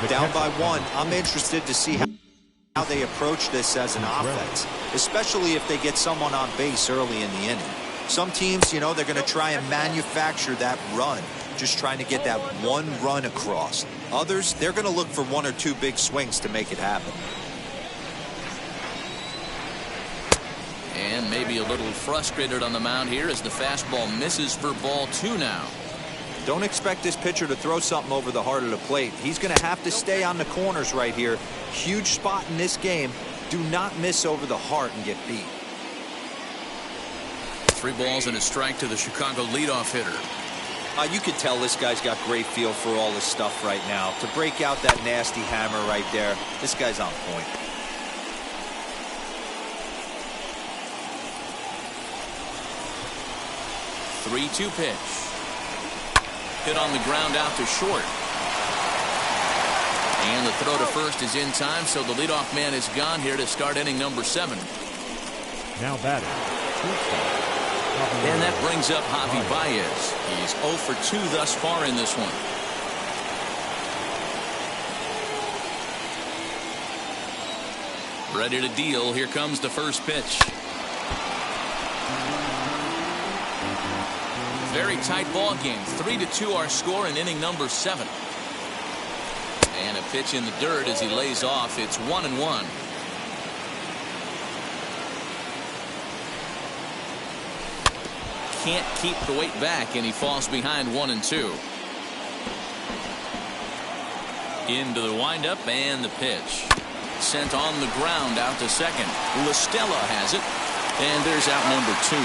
Down by 1. I'm interested to see how they approach this as an offense, especially if they get someone on base early in the inning. Some teams, you know, they're going to try and manufacture that run, just trying to get that one run across. Others, they're going to look for 1 or 2 big swings to make it happen. And maybe a little frustrated on the mound here as the fastball misses for ball 2 now. Don't expect this pitcher to throw something over the heart of the plate. He's going to have to stay on the corners right here. Huge spot in this game. Do not miss over the heart and get beat. 3 balls and a strike to the Chicago leadoff hitter. You can tell this guy's got great feel for all this stuff right now. To break out that nasty hammer right there, this guy's on point. Three-two pitch. Hit on the ground out to short. And the throw to first is in time, so the leadoff man is gone here to start inning number 7. Now batting. And that brings up Javi Baez. He's 0 for 2 thus far in this one. Ready to deal. Here comes the first pitch. Very tight ball game. 3-2 our score in inning number 7. And a pitch in the dirt as he lays off. It's 1-1. Can't keep the weight back, and he falls behind 1-2. Into the windup and the pitch. Sent on the ground out to second. LaStella has it. And there's out number 2.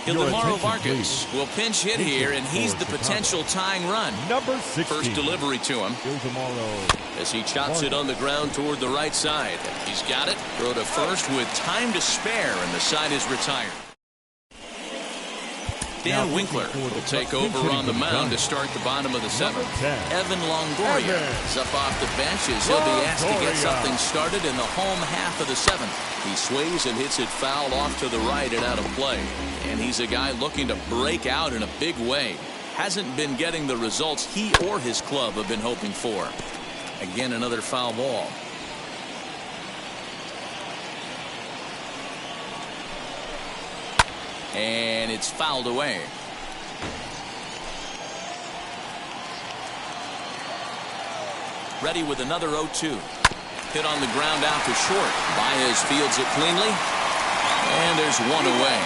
Ildemaro Vargas will pinch hit here, and he's the potential tying run. Number 16. First delivery to him as he chops it on the ground toward the right side. He's got it. Throw to first with time to spare, and the side is retired. Dan Winkler will take over on the mound to start the bottom of the seventh. Evan Longoria is up off the bench as he'll be asked to get something started in the home half of the seventh. He sways and hits it foul off to the right and out of play. And he's a guy looking to break out in a big way. Hasn't been getting the results he or his club have been hoping for. Again, another foul ball. And it's fouled away. Ready with another 0-2. Hit on the ground out to short. Baez fields it cleanly. And there's one away.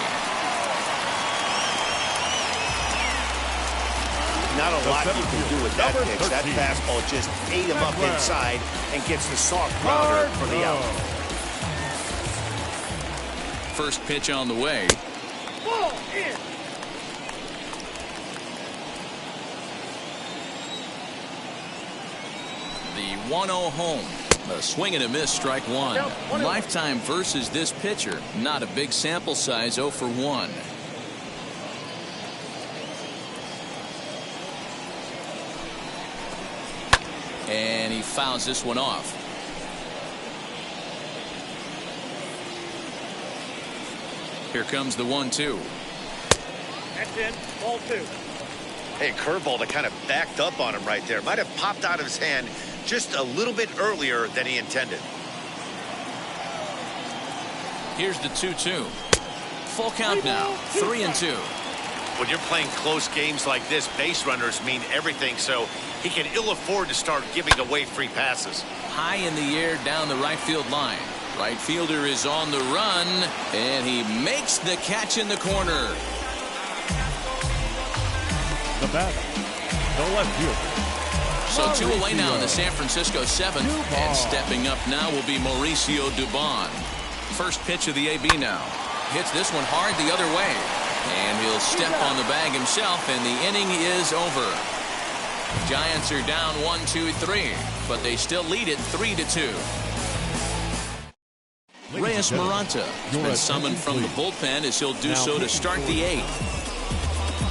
Not a lot you can do with that pitch. That fastball just ate him up inside and gets the soft grounder for the out. First pitch on the way. Ball in. The 1-0 home. A swing and a miss, strike one. Lifetime versus this pitcher. Not a big sample size, 0 for 1. And he fouls this one off. Here comes the 1-2. That's in. Ball 2. Hey, curveball that kind of backed up on him right there. Might have popped out of his hand just a little bit earlier than he intended. Here's the 2-2. Full count now. 3-2. When you're playing close games like this, base runners mean everything, so he can ill afford to start giving away free passes. High in the air down the right field line. Right fielder is on the run, and he makes the catch in the corner. The batter, the left fielder. So 2 away now in the San Francisco 7th, and stepping up now will be Mauricio Dubon. First pitch of the AB now. Hits this one hard the other way, and he'll step on the bag himself, and the inning is over. Giants are down 1-2-3, but they still lead it 3-2. Reyes Maranta has been summoned from the bullpen as he'll do so to start the 8th.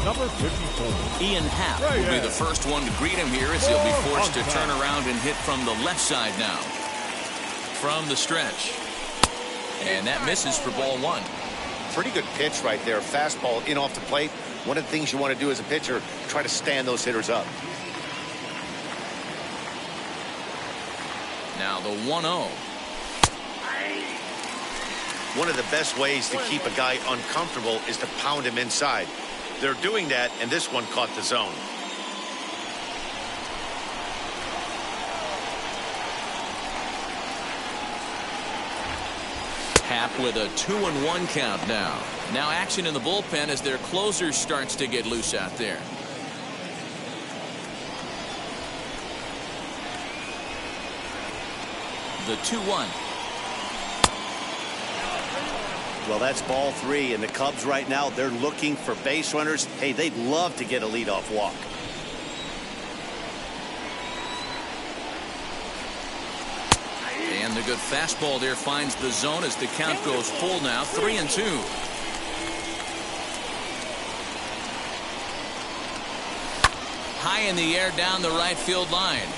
Number 54. Ian Happ will be the first one to greet him here as he'll be forced to turn around and hit from the left side now. From the stretch. And that misses for ball 1. Pretty good pitch right there. Fastball in off the plate. One of the things you want to do as a pitcher, try to stand those hitters up. Now the 1-0. One of the best ways to keep a guy uncomfortable is to pound him inside. They're doing that, and this one caught the zone. Happ with a 2-1 count now. Now action in the bullpen as their closer starts to get loose out there. The 2-1. Well, that's ball 3, and the Cubs right now, they're looking for base runners. Hey, they'd love to get a leadoff walk. And the good fastball there finds the zone as the count goes full now. 3-2. High in the air down the right field line.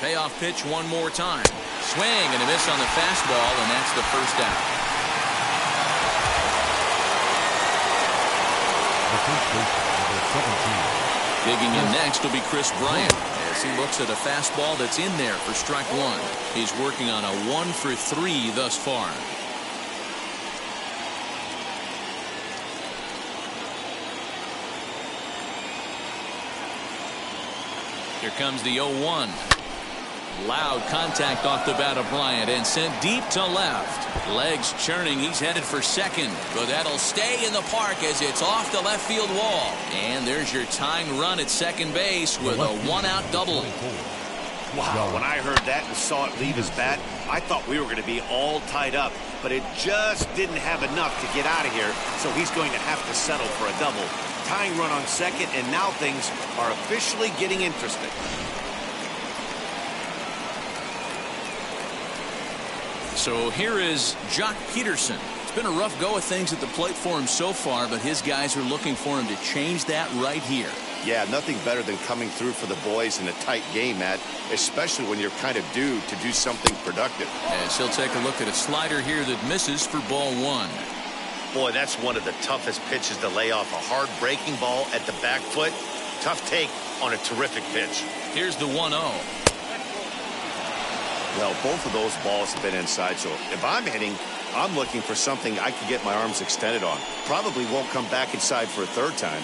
Payoff pitch one more time. Swing and a miss on the fastball, and that's the first out. Digging in next will be Chris Bryant as he looks at a fastball that's in there for strike 1. He's working on a 1 for 3 thus far. Here comes the 0-1. Loud contact off the bat of Bryant and sent deep to left. Legs churning. He's headed for second, but that'll stay in the park as it's off the left field wall. And there's your tying run at second base with a 1-out double. Wow, when I heard that and saw it leave his bat, I thought we were going to be all tied up, but it just didn't have enough to get out of here, so he's going to have to settle for a double. Tying run on second, and now things are officially getting interesting. So here is Jock Peterson. It's been a rough go of things at the plate for him so far, but his guys are looking for him to change that right here. Yeah, nothing better than coming through for the boys in a tight game, Matt, especially when you're kind of due to do something productive. As he'll take a look at a slider here that misses for ball one. Boy, that's one of the toughest pitches to lay off. A hard breaking ball at the back foot. Tough take on a terrific pitch. Here's the 1-0. Well, both of those balls have been inside, so if I'm hitting, I'm looking for something I can get my arms extended on. Probably won't come back inside for a third time.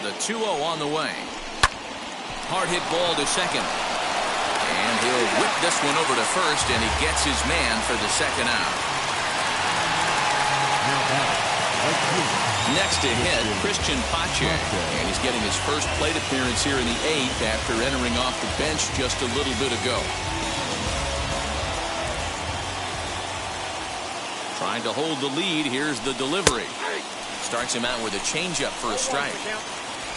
The 2-0 on the way. Hard hit ball to second. And he'll whip this one over to first, and he gets his man for the second out. Next to hit, Christian Pache. And he's getting his first plate appearance here in the 8th after entering off the bench just a little bit ago. Trying to hold the lead. Here's the delivery. Starts him out with a changeup for a strike.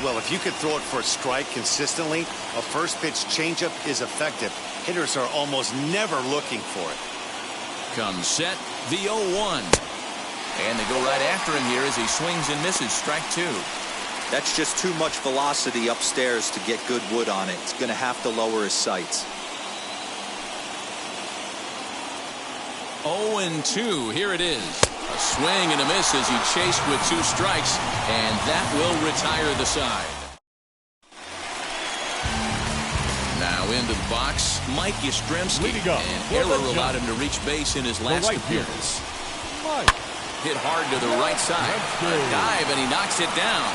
Well, if you could throw it for a strike consistently, a first pitch changeup is effective. Hitters are almost never looking for it. Comes set, the 0-1. And they go right after him here as he swings and misses. Strike two. That's just too much velocity upstairs to get good wood on it. It's going to have to lower his sights. 0-2. Here it is. A swing and a miss as he chased with 2 strikes, and that will retire the side. Now into the box, Mike Yastrzemski. An error allowed him to reach base in his last appearance. Hit hard to the right side. A dive, and he knocks it down.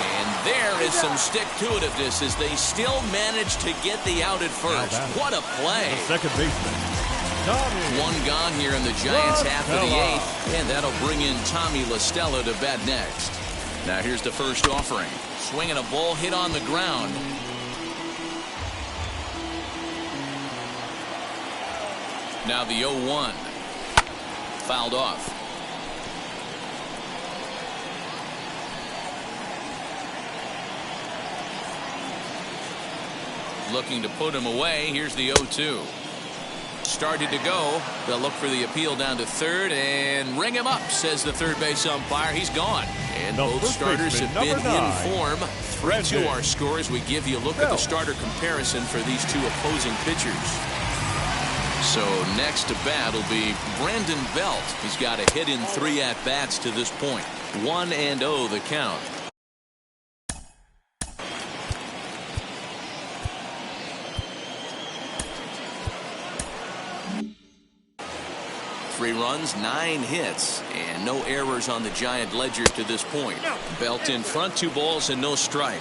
And there is some stick-to-itiveness as they still manage to get the out at first. What a play. Second baseman. One gone here in the Giants' half of the 8th, and that'll bring in Tommy La Stella to bat next. Now here's the first offering. Swinging a ball hit on the ground. Now the 0-1. Fouled off. Looking to put him away. Here's the 0-2. Started to go. They'll look for the appeal down to third and ring him up, says the third base umpire. He's gone. And both starters have been in form. 3-2 our scores. We give you a look at the starter comparison for these two opposing pitchers. So next to bat will be Brandon Belt. He's got a hit in 3 at-bats to this point. 1-0 the count. Three runs, 9 hits, and no errors on the Giant ledger to this point. Belt in front, 2 balls and no strike.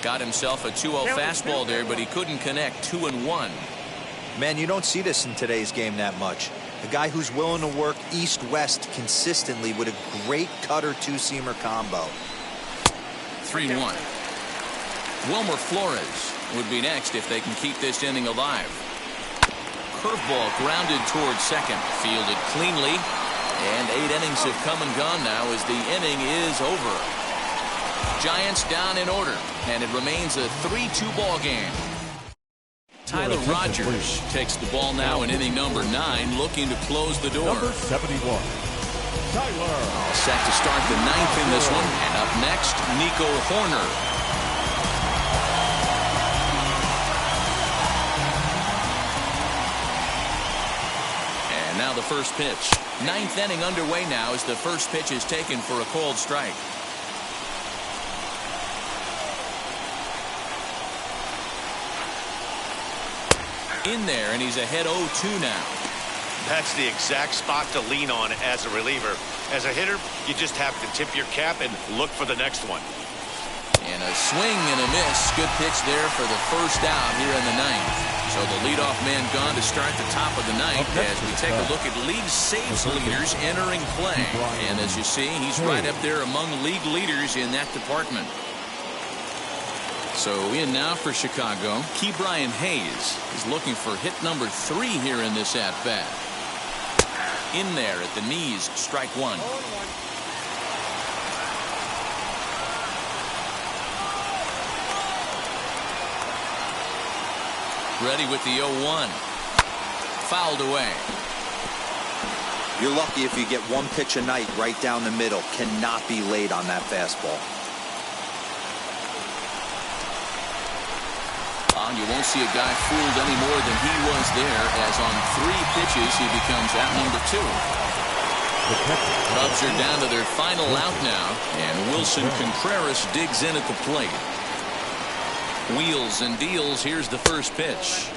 Got himself a 2-0 fastball there, but he couldn't connect. 2-1. Man, you don't see this in today's game that much. A guy who's willing to work east-west consistently with a great cutter two-seamer combo. 3-1. Wilmer Flores would be next if they can keep this inning alive. Curveball grounded towards second. Fielded cleanly. And 8 innings have come and gone now as the inning is over. Giants down in order. And it remains a 3-2 ball game. Tyler Rogers takes the ball now in inning number 9, looking to close the door. Number 71. All set to start the 9th in this one. And up next, Nico Horner. And now the first pitch. 9th inning underway now as the first pitch is taken for a called strike. In there, and he's ahead 0-2 now. That's the exact spot to lean on as a reliever. As a hitter, you just have to tip your cap and look for the next one. And a swing and a miss. Good pitch there for the first out here in the 9th. So the leadoff man gone to start the top of the 9th as we take a look at league saves leaders entering play. And as you see, he's right up there among league leaders in that department. So in now for Chicago, Ke'Bryan Hayes is looking for hit number 3 here in this at-bat. In there at the knees, strike 1. Ready with the 0-1. Fouled away. You're lucky if you get one pitch a night right down the middle. Cannot be late on that fastball. You won't see a guy fooled any more than he was there, as on 3 pitches he becomes out number 2. Cubs are down to their final out now, and Wilson Contreras digs in at the plate. Wheels and deals. Here's the first pitch.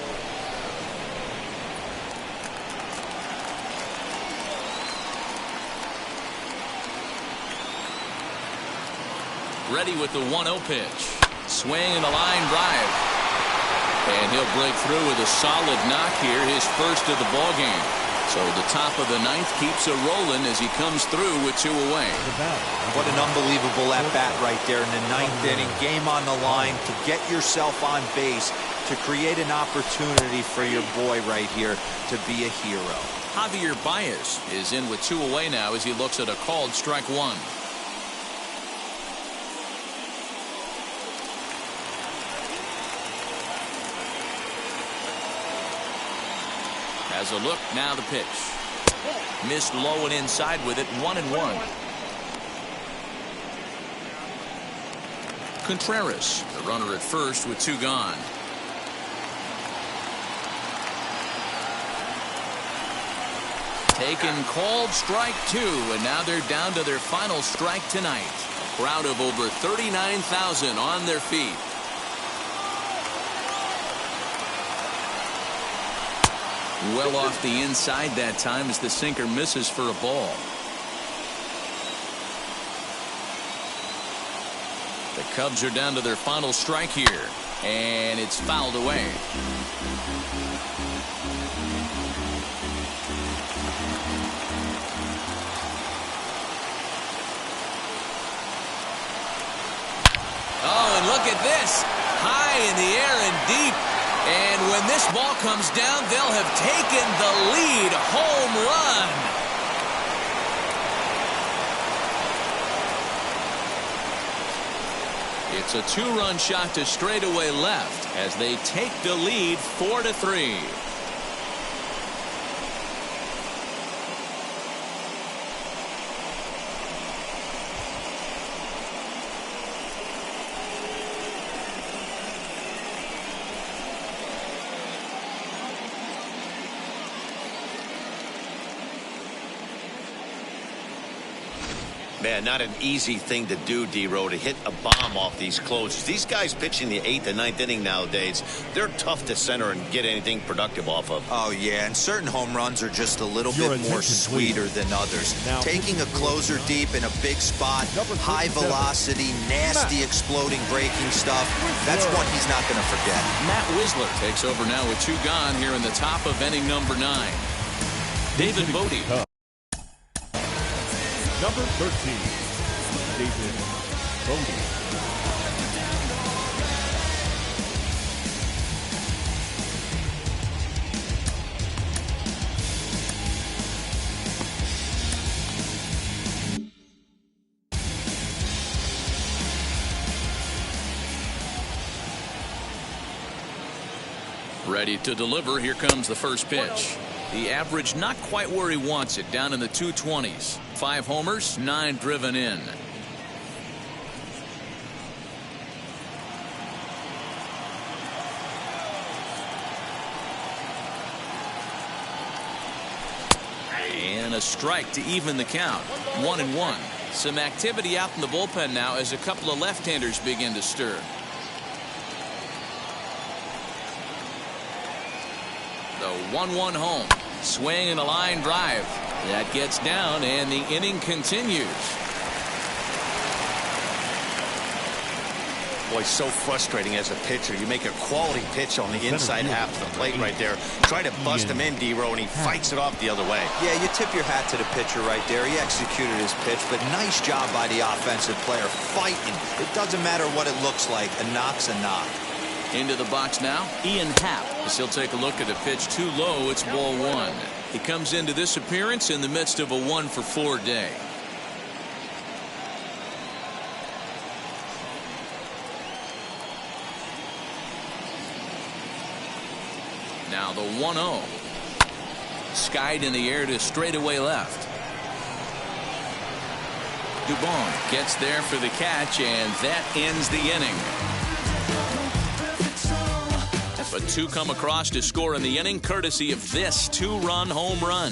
Ready with the 1-0 pitch. Swing and a line drive. And he'll break through with a solid knock here, his first of the ball game. So the top of the 9th keeps it rolling as he comes through with 2 away. What an unbelievable at-bat right there in the 9th inning. Game on the line to get yourself on base, to create an opportunity for your boy right here to be a hero. Javier Baez is in with 2 away now as he looks at a called strike 1. As a look, now the pitch. Missed low and inside with it, 1-1. Contreras, the runner at first with 2 gone. Taken, called strike 2, and now they're down to their final strike tonight. A crowd of over 39,000 on their feet. Well off the inside that time as the sinker misses for a ball. The Cubs are down to their final strike here, and it's fouled away. Oh, and look at this. High in the air and deep. And when this ball comes down, they'll have taken the lead. Home run. It's a 2-run shot to straightaway left as they take the lead 4-3. Man, not an easy thing to do, D-Row, to hit a bomb off these closers. These guys pitching the 8th and 9th inning nowadays, they're tough to center and get anything productive off of. Oh, yeah, and certain home runs are just a little bit more sweeter than others. Now, taking a closer deep in a big spot, high velocity, nasty exploding breaking stuff, that's one he's not going to forget. Matt Wisler takes over now with 2 gone here in the top of inning number 9. David Bodie. Number 13, David Bodie. Ready to deliver. Here comes the first pitch. The average not quite where he wants it, down in the 220s. 5 homers, 9 driven in. And a strike to even the count. 1-1. Some activity out in the bullpen now as a couple of left-handers begin to stir. The 1-1 home. Swing and a line drive. That gets down, and the inning continues. Boy, so frustrating as a pitcher. You make a quality pitch on the inside half of the plate right there. Try to bust him in, D-Row, and he fights it off the other way. Yeah, you tip your hat to the pitcher right there. He executed his pitch, but nice job by the offensive player fighting. It doesn't matter what it looks like. A knock's a knock. Into the box now, Ian Happ, as he'll take a look at a pitch too low. It's ball 1. He comes into this appearance in the midst of a 1-for-4 day. Now the 1-0. Skied in the air to straightaway left. Dubon gets there for the catch, and that ends the inning. But two come across to score in the inning, courtesy of this two-run home run.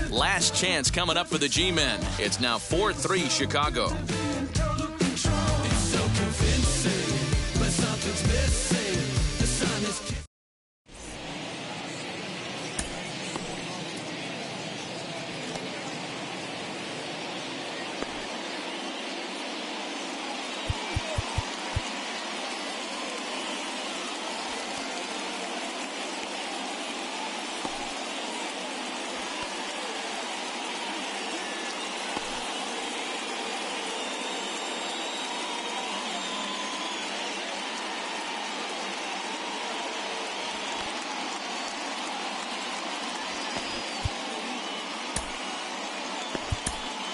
Last chance coming up for the G-men. It's now 4-3 Chicago.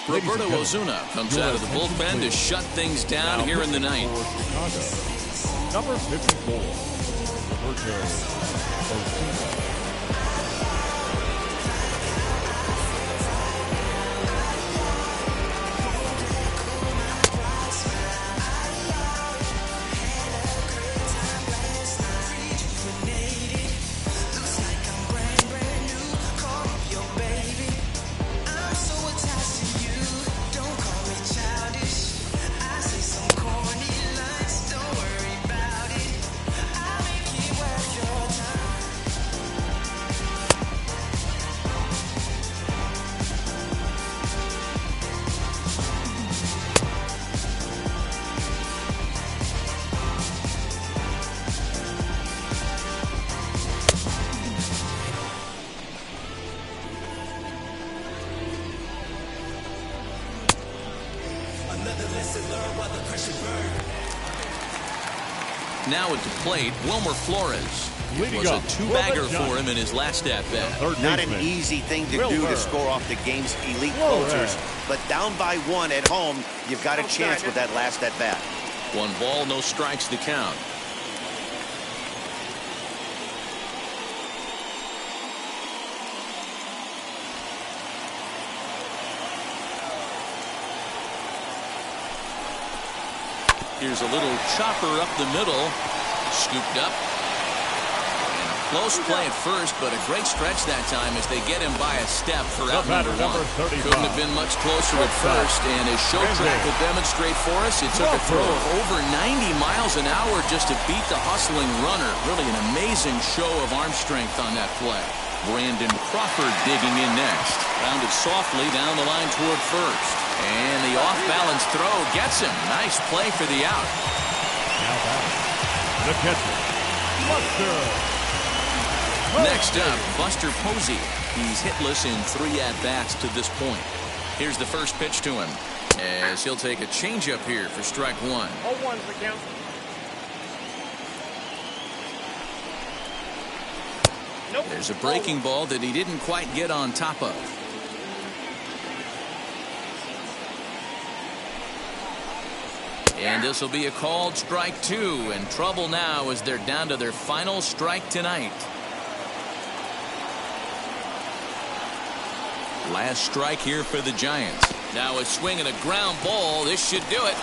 Roberto Ozuna comes out of the bullpen to shut things down here in the ninth. Number 54, Roberto Ozuna. Now at the plate, Wilmer Flores. It was a two-bagger for him in his last at-bat. Not an easy thing to do to score off the game's elite closers, but down by one at home, you've got a chance with that last at-bat. 1 ball, no strikes to count. Here's a little chopper up the middle. Scooped up. And a close play at first, but a great stretch that time as they get him by a step for out number 1. Couldn't have been much closer at first, and as show track will demonstrate for us, it took a throw of over 90 miles an hour just to beat the hustling runner. Really an amazing show of arm strength on that play. Brandon Crawford digging in next. Rounded softly down the line toward first. And the off-balance throw gets him. Nice play for the out. Now back. The catcher, Buster. Next up, Buster Posey. He's hitless in 3 at-bats to this point. Here's the first pitch to him, as he'll take a changeup here for strike 1. 0-1's the count. Nope. There's a breaking ball that he didn't quite get on top of. And this will be a called strike 2, and trouble now as they're down to their final strike tonight. Last strike here for the Giants. Now a swing and a ground ball. This should do it.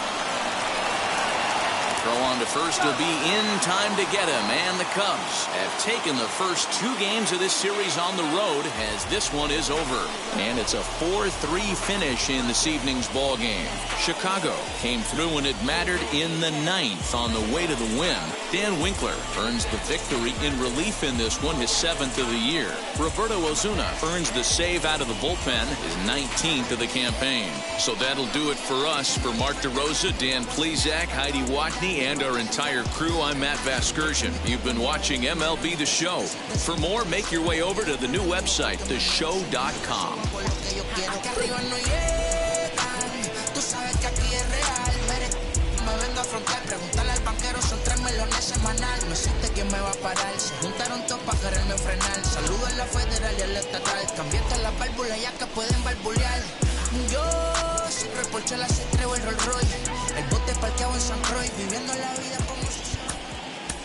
Throw on to first will be in time to get him, and the Cubs have taken the first 2 games of this series on the road as this one is over. And it's a 4-3 finish in this evening's ball game. Chicago came through when it mattered in the 9th on the way to the win. Dan Winkler earns the victory in relief in this one, his 7th of the year. Roberto Ozuna earns the save out of the bullpen, his 19th of the campaign. So that'll do it for us. For Mark DeRosa, Dan Plesac, Heidi Watney, and our entire crew, I'm Matt Vasgersian. You've been watching MLB The Show. For more, make your way over to the new website, theshow.com.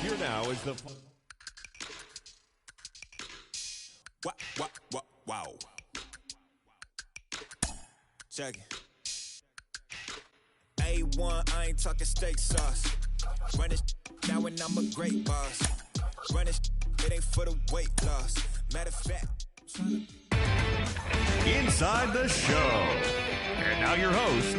Here now is the Wow. Check it. A1, I ain't talking steak sauce. Run this now and I'm a great boss. Run this, it ain't for the weight loss. Matter of fact, Inside the show. And now your host,